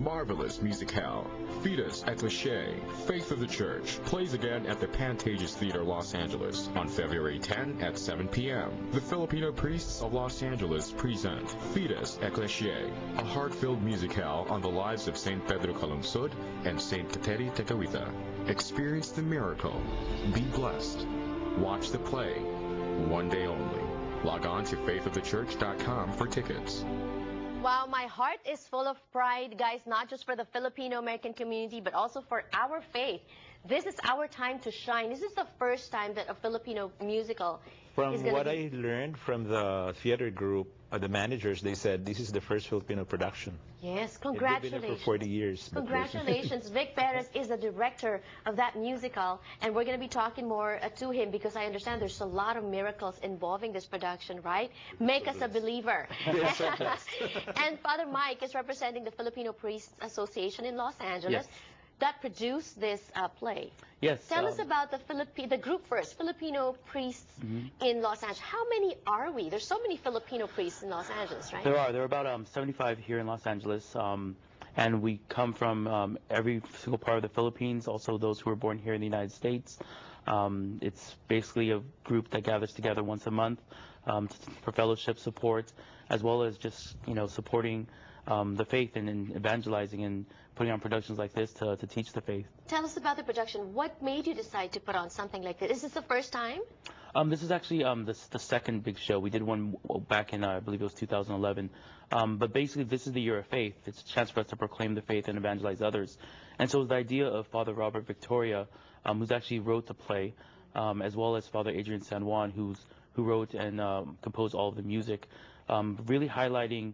marvelous musicale, Fides Ecclesiae, Faith of the Church, plays again at the Pantages Theater, Los Angeles on February 10 at 7 p.m. The Filipino Priests of Los Angeles present Fides Ecclesiae, a heart-filled musicale on the lives of Saint Pedro Calungsod and Saint Kateri Tekakwitha. Experience the miracle. Be blessed. Watch the play. One day only. Log on to faithofthechurch.com for tickets. Wow, my heart is full of pride, guys, not just for the Filipino-American community, but also for our faith. This is our time to shine. This is the first time that a Filipino musical From is going what to be... I learned from the theater group, the managers, they said this is the first Filipino production. Yes, They've been congratulations. there for 40 years. Congratulations. Vic Perez is the director of that musical, and we're going to be talking more to him because I understand there's a lot of miracles involving this production, right? Make us a believer. And Father Mike is representing the Filipino Priests Association in Los Angeles. Yes. That produced this play. Yes. Tell us about the group first, Filipino Priests in Los Angeles. How many are we? There's so many Filipino priests in Los Angeles, right? There are about 75 here in Los Angeles, and we come from every single part of the Philippines, also those who were born here in the United States. It's basically a group that gathers together once a month for fellowship support, as well as just, supporting the faith and evangelizing and putting on productions like this to teach the faith. Tell us about the production. What made you decide to put on something like this? Is this the first time? This is actually the second big show. We did one back in, I believe it was 2011. But basically, this is the year of faith. It's a chance for us to proclaim the faith and evangelize others. And so it was the idea of Father Robert Victoria, who's actually wrote the play, as well as Father Adrian San Juan, who wrote and composed all of the music, really highlighting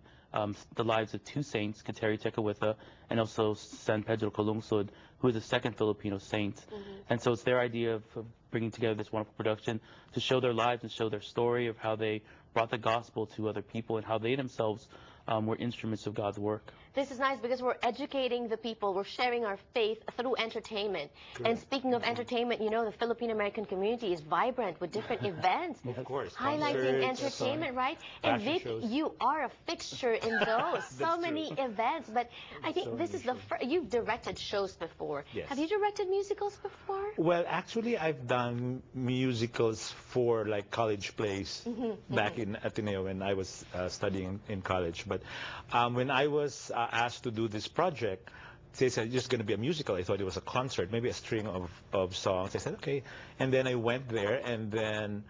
the lives of two saints, Kateri Tekakwitha and also San Pedro Calungsod, who is the second Filipino saint. And so it's their idea of bringing together this wonderful production to show their lives and show their story of how they brought the gospel to other people and how they themselves were instruments of God's work. This is nice because we're educating the people. We're sharing our faith through entertainment. Correct. And speaking of entertainment, the Filipino-American community is vibrant with different events. Of course. Highlighting Concerts, entertainment, right? And fashion Vic, shows. you are a fixture in those. So many events. But I think So this is the first. You've directed shows before. Yes. Have you directed musicals before? Well, actually, I've done musicals for like college plays back in Ateneo when I was studying in college. But when I was asked to do this project, they said, it's just going to be a musical. I thought it was a concert, maybe a string of songs. I said, okay. And then I went there, and then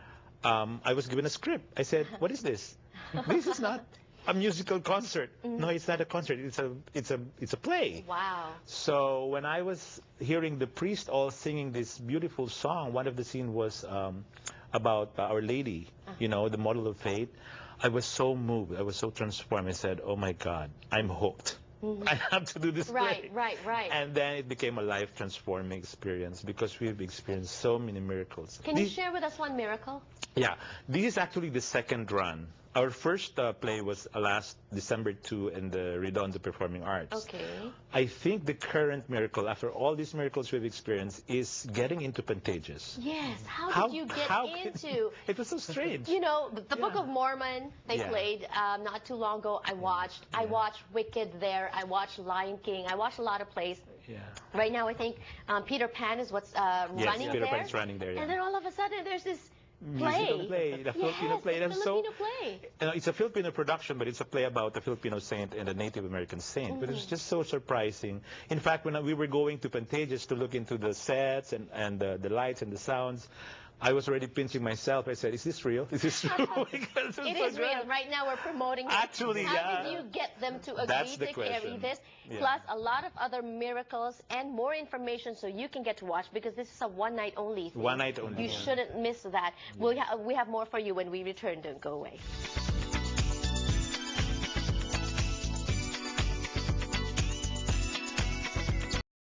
I was given a script. I said, what is this? This is not a musical concert. No, it's not a concert. It's a play. Wow. So when I was hearing the priest all singing this beautiful song, one of the scenes was about Our Lady, the model of faith. I was so moved. I was so transformed. I said, oh my God, I'm hooked. I have to do this play. Right. And then it became a life-transforming experience because we've experienced so many miracles. Can you share with us one miracle? Yeah, this is actually the second run. Our first play was last December 2 in the Redondo Performing Arts. Okay. I think the current miracle, after all these miracles we've experienced, is getting into Pantages. Yes. How did you get into? It was so strange. The Book of Mormon, they played not too long ago. I watched Wicked there. I watched Lion King. I watched a lot of plays. Yeah. Right now, I think Peter Pan is what's running there. Yes, Peter Pan is running there, yeah. And then all of a sudden, there's this musical play, the Filipino play. The Filipino play. It's a Filipino production, but it's a play about a Filipino saint and a Native American saint. But it's just so surprising. In fact, when we were going to Pantages to look into the sets and the lights and the sounds, I was already pinching myself. I said, is this real? Is this true? Because it is real. Right now we're promoting it. Actually, How did you get them to agree to carry this? Yeah. Plus a lot of other miracles and more information so you can get to watch because this is a one-night only thing. One night only. You shouldn't miss that. We have more for you when we return. Don't go away.